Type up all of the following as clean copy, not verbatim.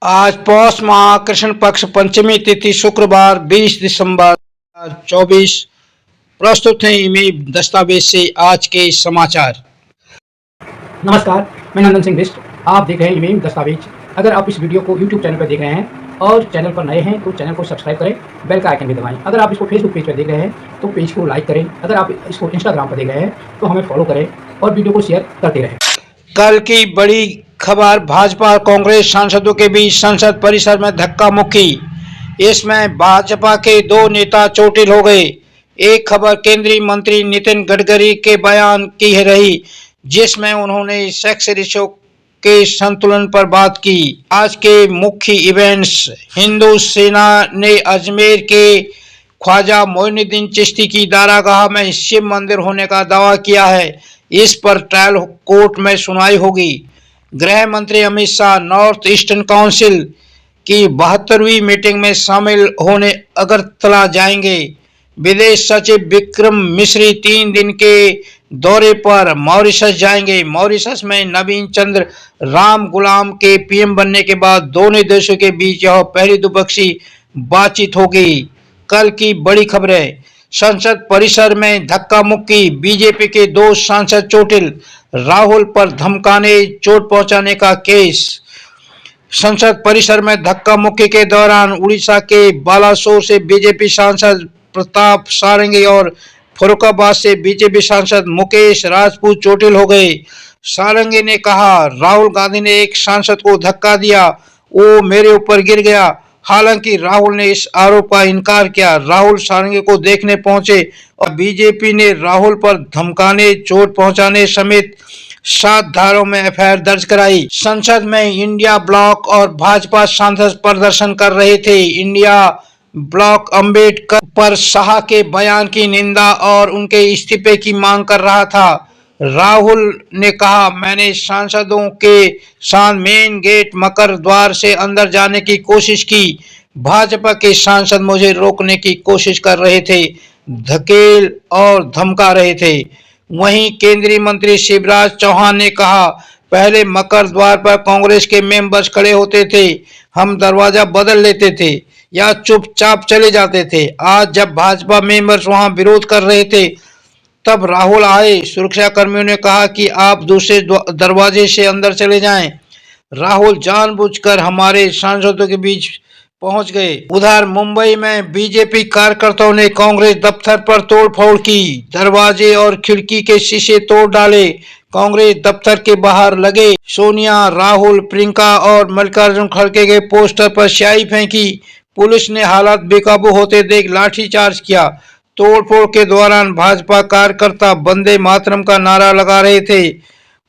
आज पौष माह कृष्ण पक्ष पंचमी तिथि शुक्रवार 20 दिसंबर 2024। प्रस्तुत है ईमेल दस्तावेज से आज के समाचार। नमस्कार, मैं नंदन सिंह बिष्ट। आप देख रहे हैं ईमेल दस्तावेज। अगर आप इस वीडियो को YouTube चैनल पर देख रहे हैं और चैनल पर नए हैं तो चैनल को सब्सक्राइब करें, बेल का आइकन भी दबाएं। अगर आप इसको फेसबुक पेज पर देख रहे हैं तो पेज को लाइक करें। अगर आप इसको इंस्टाग्राम पर देख रहे हैं तो हमें फॉलो करें और वीडियो को शेयर करते रहें। कल की बड़ी खबर, भाजपा और कांग्रेस सांसदों के बीच संसद परिसर में धक्का मुक्की। इसमें भाजपा के दो नेता चोटिल हो गए। एक खबर केंद्रीय मंत्री नितिन गडकरी के बयान की रही, जिसमें उन्होंने सेक्स रेशियो के संतुलन पर बात की। आज के मुख्य इवेंट्स, हिंदू सेना ने अजमेर के ख्वाजा मोइनुद्दीन चिश्ती की दारागाह में शिव मंदिर होने का दावा किया है। इस पर ट्रायल कोर्ट में सुनवाई होगी। गृह मंत्री Amit Shah north eastern council की 72वीं मीटिंग में शामिल होने अगरतला जाएंगे। विदेश सचिव विक्रम मिश्री 3 दिन के दौरे पर मॉरिशस जाएंगे। मॉरिशस में नवीन चंद्र राम गुलाम के पीएम बनने के बाद दोनों देशों के बीच यह पहली द्विपक्षीय बातचीत होगी। कल की बड़ी खबरें, संसद परिसर में धक्का मुक्की। बीजेपी के दो सांसद चोटिल, राहुल पर धमकाने चोट पहुंचाने का केस। संसद परिसर में धक्का मुक्की के दौरान उड़ीसा के बालासोर से बीजेपी सांसद प्रताप सारंगी और फर्रुखाबाद से बीजेपी सांसद मुकेश राजपूत चोटिल हो गए। सारंगी ने कहा, राहुल गांधी ने एक सांसद को धक्का दिया, वो मेरे ऊपर गिर गया। हालांकि राहुल ने इस आरोप का इनकार किया। राहुल सारंगी को देखने पहुंचे और बीजेपी ने राहुल पर धमकाने, चोट पहुंचाने समेत 7 धाराओं में एफआईआर दर्ज कराई। संसद में इंडिया ब्लॉक और भाजपा सांसद प्रदर्शन कर रहे थे। इंडिया ब्लॉक अंबेडकर पर शाह के बयान की निंदा और उनके इस्तीफे की मांग कर रहा था। राहुल ने कहा, मैंने सांसदों के साथ मेन गेट मकर द्वार से अंदर जाने की कोशिश की। भाजपा के सांसद मुझे रोकने की कोशिश कर रहे थे, धकेल और धमका रहे थे। वहीं केंद्रीय मंत्री शिवराज चौहान ने कहा, पहले मकर द्वार पर कांग्रेस के मेंबर्स खड़े होते थे, हम दरवाजा बदल लेते थे या चुपचाप चले जाते थे। आज जब भाजपा मेंबर्स वहां विरोध कर रहे थे तब राहुल आए। सुरक्षा कर्मियों ने कहा कि आप दूसरे दरवाजे से अंदर चले जाएं। राहुल जानबूझकर हमारे सांसदों के बीच पहुंच गए। उधर मुंबई में बीजेपी कार्यकर्ताओं ने कांग्रेस दफ्तर पर तोड़फोड़ की, दरवाजे और खिड़की के शीशे तोड़ डाले। कांग्रेस दफ्तर के बाहर लगे सोनिया, राहुल, प्रियंका और मल्लिकार्जुन खड़गे के पोस्टर पर स्याही फेंकी। पुलिस ने हालात बेकाबू होते देख लाठीचार्ज किया। तोड़फोड़ के दौरान भाजपा कार्यकर्ता वंदे मातरम का नारा लगा रहे थे।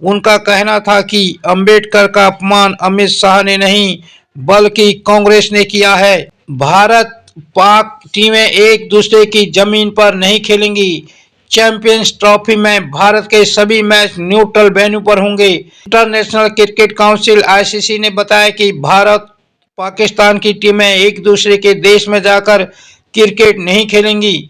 उनका कहना था कि अंबेडकर का अपमान अमित शाह ने नहीं बल्कि कांग्रेस ने किया है। भारत पाक टीमें एक दूसरे की जमीन पर नहीं खेलेंगी। चैंपियंस ट्रॉफी में भारत के सभी मैच न्यूट्रल वेन्यू पर होंगे। इंटरनेशनल क्रिकेट काउंसिल आईसीसी ने बताया कि भारत पाकिस्तान की टीमें एक दूसरे के देश में जाकर क्रिकेट नहीं खेलेंगी।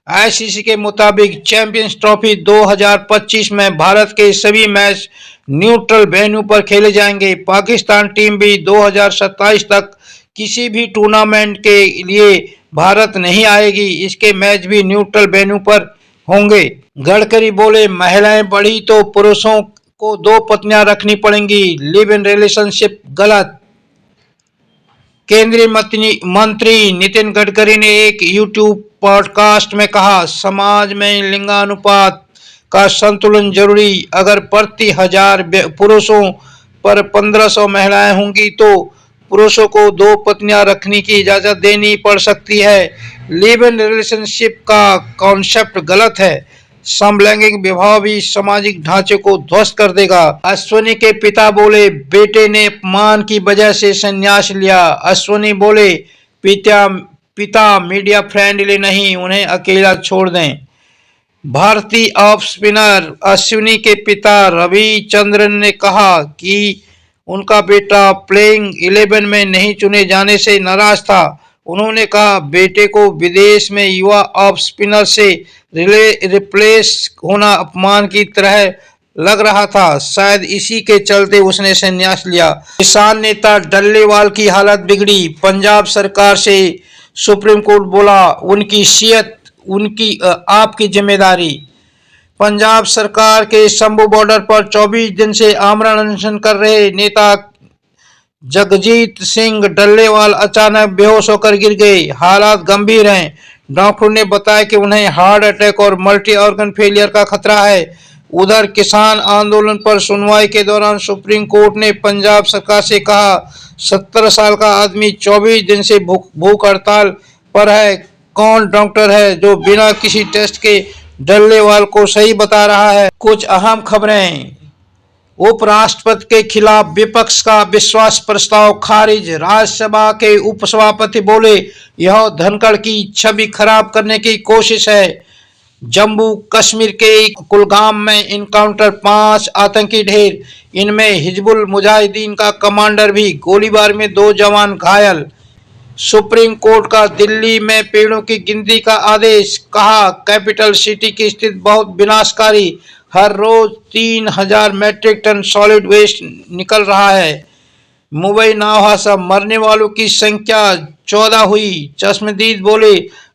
आईसीसी के मुताबिक चैंपियंस ट्रॉफी 2025 में भारत के सभी मैच न्यूट्रल वेन्यू पर खेले जाएंगे। पाकिस्तान टीम भी 2027 तक किसी भी टूर्नामेंट के लिए भारत नहीं आएगी। इसके मैच भी न्यूट्रल वेन्यू पर होंगे। गडकरी बोले, महिलाएं बढ़ी तो पुरुषों को 2 पत्नियां रखनी पड़ेंगी, लिव इन रिलेशनशिप गलत। केंद्रीय मंत्री नितिन गडकरी ने एक यूट्यूब पॉडकास्ट में कहा, समाज में लिंगानुपात का संतुलन जरूरी। अगर प्रति 1000 पुरुषों पर 1500 महिलाएं होंगी तो पुरुषों को 2 पत्नियां रखने की इजाजत देनी पड़ सकती है। लिव इन रिलेशनशिप का कॉन्सेप्ट गलत है। समलैंगिक विवाह भी सामाजिक ढांचे को ध्वस्त कर देगा। अश्विनी के पिता बोले, बेटे ने अपमान की वजह से संन्यास लिया। अश्विनी बोले, पिता मीडिया फ्रेंडली नहीं, उन्हें अकेला छोड़ दें। भारतीय ऑफ स्पिनर अश्विनी के पिता रविचंद्रन ने कहा कि उनका बेटा प्लेइंग 11 में नहीं चुने जाने से नाराज था। उन्होंने कहा, बेटे को विदेश में युवा ऑफ स्पिनर से रिप्लेस होना अपमान की तरह लग रहा था। शायद इसी के चलते उसने संन्यास लिया। किसान नेता डल्लेवाल की हालत बिगड़ी। पंजाब सरकार से सुप्रीम कोर्ट बोला उनकी सेहत आपकी जिम्मेदारी। पंजाब सरकार के शंभू बॉर्डर पर 24 दिन से आमरण अनशन कर रहे नेता जगजीत सिंह डल्लेवाल अचानक बेहोश होकर गिर गए। हालात गंभीर हैं। डॉक्टरों ने बताया कि उन्हें हार्ट अटैक और मल्टी ऑर्गन फेलियर का खतरा है। उधर किसान आंदोलन पर सुनवाई के दौरान सुप्रीम कोर्ट ने पंजाब सरकार से कहा 70 साल का आदमी 24 दिन से भूख हड़ताल पर है। कौन डॉक्टर है जो बिना किसी टेस्ट के डल्लेवाल को सही बता रहा है। कुछ अहम खबरें। उपराष्ट्रपति के खिलाफ विपक्ष का विश्वास प्रस्ताव खारिज। राज्यसभा के उपसभापति बोले यह धनखड़ की छवि खराब करने की कोशिश है। जम्मू कश्मीर के कुलगाम में इनकाउंटर, 5 आतंकी ढेर, इनमें हिजबुल मुजाहिदीन का कमांडर भी। गोलीबार में 2 जवान घायल। सुप्रीम कोर्ट का दिल्ली में पेड़ों की गिनती का आदेश। कहा कैपिटल सिटी की स्थिति बहुत विनाशकारी। हर रोज 3000 मैट्रिक टन सॉलिड वेस्ट निकल रहा है। मुंबई नाव हादसा, मरने वालों की संख्या 14 हुई। चश्मदीद बोले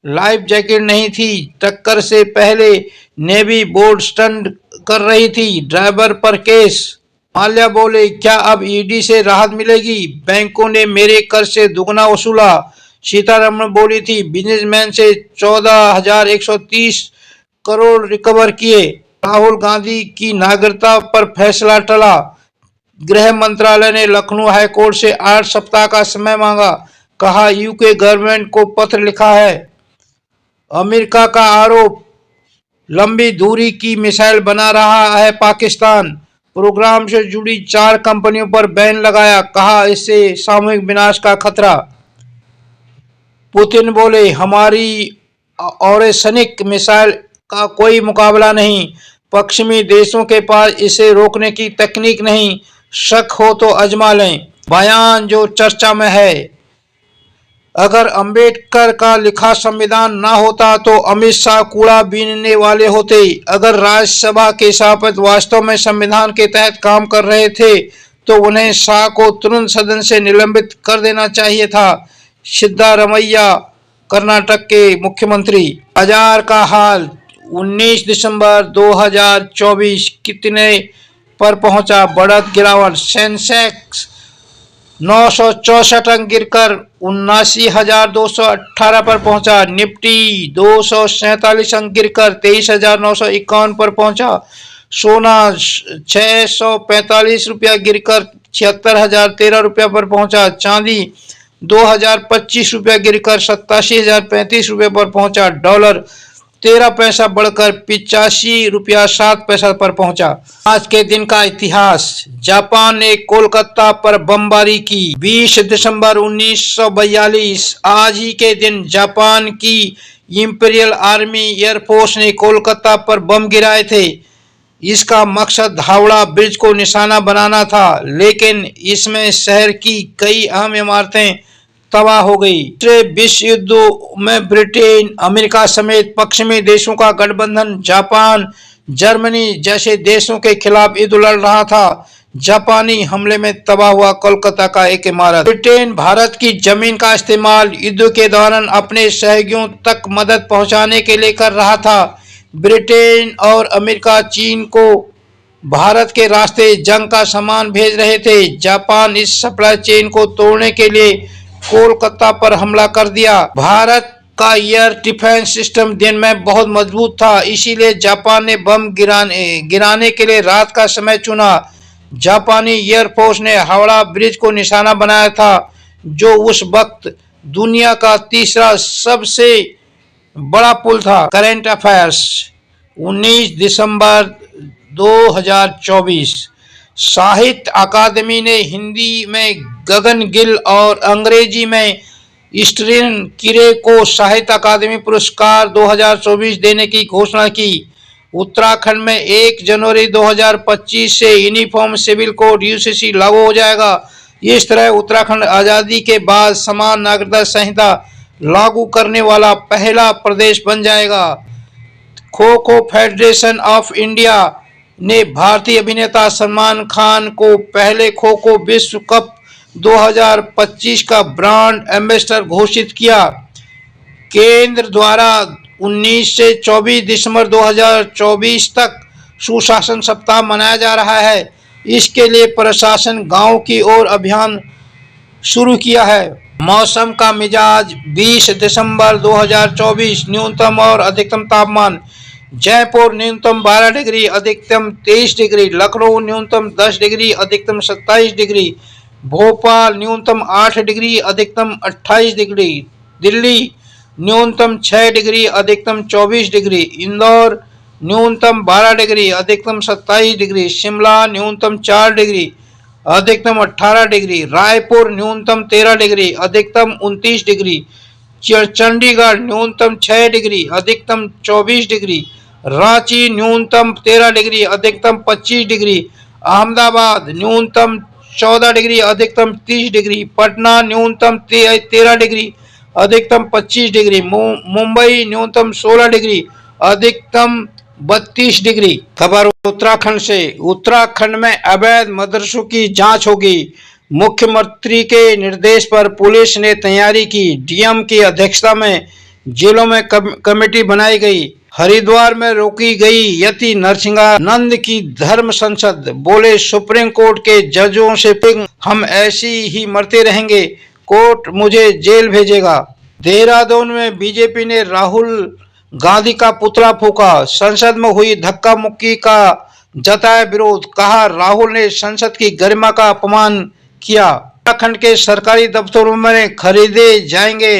लाइफ जैकेट नहीं थी। टक्कर से पहले नेवी बोट स्टंट कर रही थी। ड्राइवर पर केस। माल्या बोले क्या अब ईडी से राहत मिलेगी। बैंकों ने मेरे कर से दुगना वसूला। सीतारमण बोली थी बिजनेसमैन से 14,130 करोड़ रिकवर किए। राहुल गांधी की नागरिकता पर फैसला टला। गृह मंत्रालय ने लखनऊ हाईकोर्ट से 8 सप्ताह का समय मांगा। कहा यूके गवर्नमेंट को पत्र लिखा है। अमेरिका का आरोप लंबी दूरी की मिसाइल बना रहा है पाकिस्तान। प्रोग्राम से जुड़ी 4 कंपनियों पर बैन लगाया। कहा इससे सामूहिक विनाश का खतरा। पुतिन बोले हमारी ऑरेसनिक मिसाइल का कोई मुकाबला नहीं। पश्चिमी देशों के पास इसे रोकने की तकनीक नहीं। शक हो तो आजमा लें। बयान जो चर्चा में है। अगर अंबेडकर का लिखा संविधान ना होता तो अमित शाह कूड़ा बीनने वाले होते। अगर राज्यसभा के सभापति वास्तव में संविधान के तहत काम कर रहे थे तो उन्हें शाह को तुरंत सदन से निलंबित कर देना चाहिए था। सिद्धारमैया कर्नाटक के मुख्यमंत्री। बाजार का हाल 19 दिसंबर 2024 कितने पर पहुंचा। बढ़त गिरावट। सेंसेक्स 964 अंक गिरकर 79,218 पर पहुंचा। निफ्टी 247 अंक गिरकर 23,951 पर पहुंचा। सोना 645 रुपया गिरकर 76,013 रुपया पर पहुंचा। चांदी 2,025 रुपया गिरकर 87,035 रुपये पर पहुंचा। डॉलर 13 पैसा बढ़कर 85 रुपया 7 पैसा पर पहुंचा। आज के दिन का इतिहास। जापान ने कोलकाता पर बमबारी की। 20 दिसंबर 1942 आज ही के दिन जापान की इंपीरियल आर्मी एयरफोर्स ने कोलकाता पर बम गिराए थे। इसका मकसद हावड़ा ब्रिज को निशाना बनाना था, लेकिन इसमें शहर की कई अहम इमारतें तबाह हो गई। दूसरे विश्व युद्ध में ब्रिटेन, अमेरिका समेत पश्चिमी देशों का गठबंधन जापान, जर्मनी जैसे देशों के खिलाफ युद्ध लड़ रहा था। जापानी हमले में तबाह हुआ कोलकाता का एक इमारत। ब्रिटेन भारत की जमीन का इस्तेमाल युद्ध के दौरान अपने सहयोगियों तक मदद पहुंचाने के लिए कर रहा था। ब्रिटेन और अमेरिका चीन को भारत के रास्ते जंग का सामान भेज रहे थे। जापान इस सप्लाई चेन को तोड़ने के लिए कोलकाता पर हमला कर दिया। भारत का एयर डिफेंस सिस्टम दिन में बहुत मजबूत था, इसीलिए जापान ने बम गिराने के लिए रात का समय चुना। जापानी एयरफोर्स ने हावड़ा ब्रिज को निशाना बनाया था, जो उस वक्त दुनिया का तीसरा सबसे बड़ा पुल था। करंट अफेयर्स 19 दिसंबर 2024 साहित्य अकादमी ने हिंदी में गगन गिल और अंग्रेजी में स्टीवन किरे को साहित्य अकादमी पुरस्कार 2024 देने की घोषणा की। उत्तराखंड में 1 जनवरी 2025 से यूनिफॉर्म सिविल कोड यूसीसी लागू हो जाएगा। इस तरह उत्तराखंड आज़ादी के बाद समान नागरिकता संहिता लागू करने वाला पहला प्रदेश बन जाएगा। Kho kho federation of India ने भारतीय अभिनेता सलमान खान को पहले खो खो विश्व कप 2025 का ब्रांड एम्बेसडर घोषित किया। केंद्र द्वारा 19 से 24 दिसंबर 2024 तक सुशासन सप्ताह मनाया जा रहा है। इसके लिए प्रशासन गांव की ओर अभियान शुरू किया है। मौसम का मिजाज 20 दिसंबर 2024 न्यूनतम और अधिकतम तापमान जयपुर न्यूनतम 12 डिग्री, अधिकतम 23 डिग्री, लखनऊ न्यूनतम 10 डिग्री, अधिकतम 27 डिग्री, भोपाल न्यूनतम 8 डिग्री, अधिकतम 28 डिग्री, दिल्ली न्यूनतम 6 डिग्री, अधिकतम 24 डिग्री, इंदौर न्यूनतम 12 डिग्री, अधिकतम 27 डिग्री, शिमला न्यूनतम 4 डिग्री, अधिकतम 18 डिग्री, रायपुर न्यूनतम 13 डिग्री, अधिकतम 29 डिग्री, चंडीगढ़ न्यूनतम 6 डिग्री, अधिकतम 24 डिग्री, रांची न्यूनतम 13 डिग्री, अधिकतम 25 डिग्री, अहमदाबाद न्यूनतम 14 डिग्री, अधिकतम 30 डिग्री, पटना न्यूनतम 13 डिग्री, अधिकतम 25 डिग्री, मुंबई न्यूनतम 16 डिग्री, अधिकतम 32 डिग्री। खबर उत्तराखंड से। उत्तराखंड में अवैध मदरसों की जांच होगी। मुख्यमंत्री के निर्देश पर पुलिस ने तैयारी की। डीएम की अध्यक्षता में जिलों में कमेटी बनाई गई। हरिद्वार में रोकी गई यति नरसिंहानंद की धर्म संसद। बोले सुप्रीम कोर्ट के जजों से हम ऐसी ही मरते रहेंगे, कोर्ट मुझे जेल भेजेगा। देहरादून में बीजेपी ने राहुल गांधी का पुतला फूंका। संसद में हुई धक्का मुक्की का जताया विरोध। कहा राहुल ने संसद की गरिमा का अपमान किया। उत्तराखंड के सरकारी दफ्तरों में खरीदे जाएंगे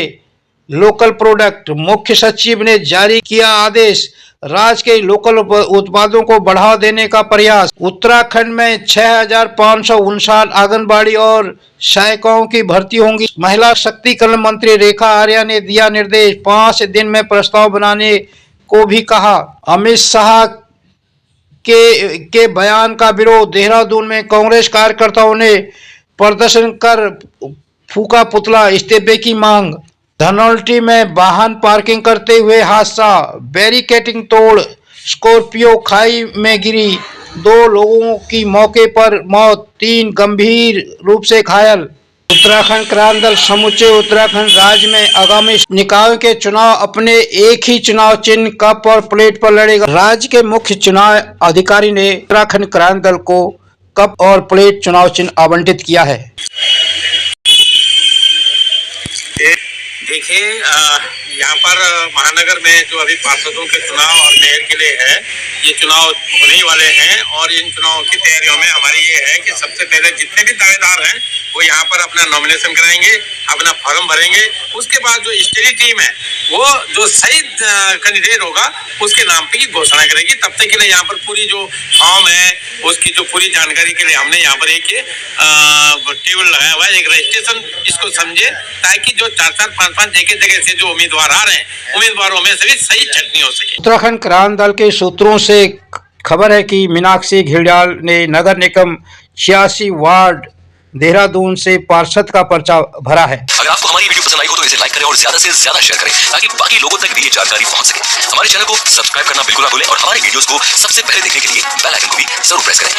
लोकल प्रोडक्ट। मुख्य सचिव ने जारी किया आदेश। राज्य के लोकल उत्पादों को बढ़ावा देने का प्रयास। उत्तराखंड में 6,559 आंगनबाड़ी और सहायिकाओं की भर्ती होंगी। महिला शक्तिकरण मंत्री रेखा आर्या ने दिया निर्देश। 5 दिन में प्रस्ताव बनाने को भी कहा। अमित शाह के बयान का विरोध। देहरादून में कांग्रेस कार्यकर्ताओं ने प्रदर्शन कर फूंका पुतला। इस्तीफे की मांग। धनौल्टी में वाहन पार्किंग करते हुए हादसा। बैरिकेडिंग तोड़ स्कॉर्पियो खाई में गिरी। 2 लोगों की मौके पर मौत, 3 गंभीर रूप से घायल। उत्तराखंड क्रांति दल समूचे उत्तराखंड राज्य में आगामी निकायों के चुनाव अपने एक ही चुनाव चिन्ह कप और प्लेट पर लड़ेगा। राज्य के मुख्य चुनाव अधिकारी ने उत्तराखंड क्रांति दल को कप और प्लेट चुनाव चिन्ह आवंटित किया है। देखिए, यहाँ पर महानगर में जो अभी पार्षदों के चुनाव और मेयर के लिए है, ये चुनाव होने वाले हैं और इन चुनाव की तैयारियों में हमारी ये है कि सबसे पहले जितने भी दावेदार हैं वो यहाँ पर अपना नॉमिनेशन कराएंगे, अपना फॉर्म भरेंगे। उसके बाद जो स्टडी टीम है वो जो सही कैंडिडेट होगा उसके नाम पे की घोषणा करेगी। तब तक के लिए यहाँ पर पूरी जो फॉर्म है उसकी जो पूरी जानकारी के लिए हमने यहाँ पर एक टेबल लगाया हुआ है, एक रजिस्ट्रेशन, इसको समझे, ताकि जो 4-4, 5-5 एक जगह से जो उम्मीदवार आ रहे हैं उम्मीदवारों में से भी सही छटनी हो सके। उत्तराखंड क्रांति दल के सूत्रों से खबर है कि मीनाक्षी घिल्डियाल ने नगर निगम 86 वार्ड देहरादून से पार्षद का पर्चा भरा है। अगर आपको हमारी वीडियो पसंद आई हो तो इसे लाइक करें और ज्यादा से ज्यादा शेयर करें ताकि बाकी लोगों तक भी ये जानकारी पहुंच सके। हमारे चैनल को सब्सक्राइब करना बिल्कुल ना भूलें और हमारे वीडियोस को सबसे पहले देखने के लिए बेल आइकन को भी जरूर प्रेस करें।